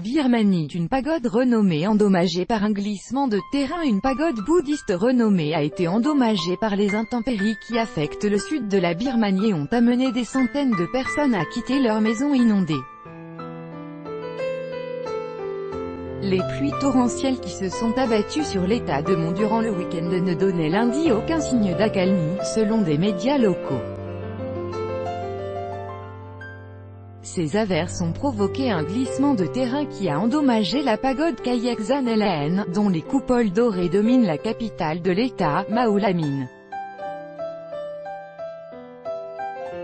Birmanie, une pagode renommée endommagée par un glissement de terrain. Une pagode bouddhiste renommée a été endommagée par les intempéries qui affectent le sud de la Birmanie et ont amené des centaines de personnes à quitter leurs maisons inondées. Les pluies torrentielles qui se sont abattues sur l'état de Mon durant le week-end ne donnaient lundi aucun signe d'accalmie, selon des médias locaux. Ces averses ont provoqué un glissement de terrain qui a endommagé la pagode Kayakzan-Laen, dont les coupoles dorées dominent la capitale de l'État, Maulamin.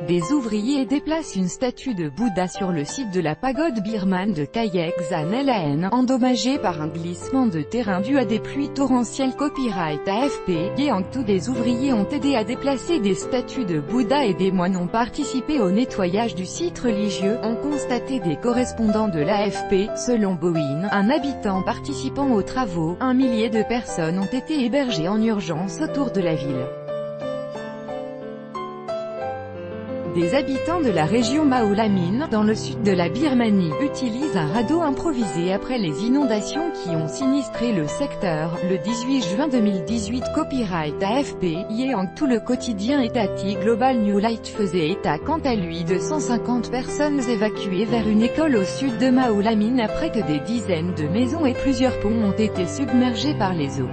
Des ouvriers déplacent une statue de Bouddha sur le site de la pagode birmane de Kayakzan-Laen, endommagée par un glissement de terrain dû à des pluies torrentielles. Copyright AFP. Gyeongju. Des ouvriers ont aidé à déplacer des statues de Bouddha et des moines ont participé au nettoyage du site religieux, ont constaté des correspondants de l'AFP. Selon Bowen, un habitant participant aux travaux, 1 millier de personnes ont été hébergées en urgence autour de la ville. Des habitants de la région Maulamin, dans le sud de la Birmanie, utilisent un radeau improvisé après les inondations qui ont sinistré le secteur, le 18 juin 2018. Copyright AFP. Gyeongju. Le quotidien étatique Global New Light faisait état quant à lui de 150 personnes évacuées vers une école au sud de Maulamin après que des dizaines de maisons et plusieurs ponts ont été submergés par les eaux.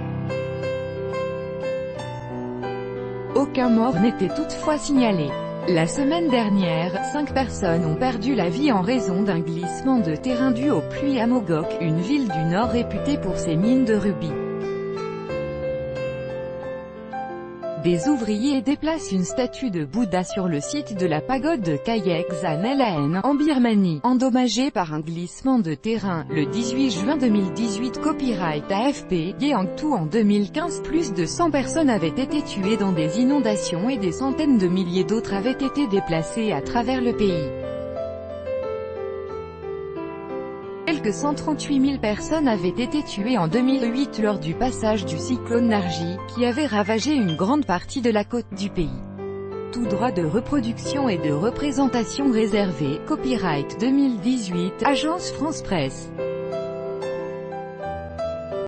Aucun mort n'était toutefois signalé. La semaine dernière, 5 personnes ont perdu la vie en raison d'un glissement de terrain dû aux pluies à Mogok, une ville du nord réputée pour ses mines de rubis. Des ouvriers déplacent une statue de Bouddha sur le site de la pagode de Kayakzan-Laen, en Birmanie, endommagée par un glissement de terrain, le 18 juin 2018. Copyright AFP. Gyeongju. En 2015, plus de 100 personnes avaient été tuées dans des inondations et des centaines de milliers d'autres avaient été déplacées à travers le pays. Quelques 138 000 personnes avaient été tuées en 2008 lors du passage du cyclone Nargy, qui avait ravagé une grande partie de la côte du pays. Tout droit de reproduction et de représentation réservé. Copyright 2018, Agence France Presse.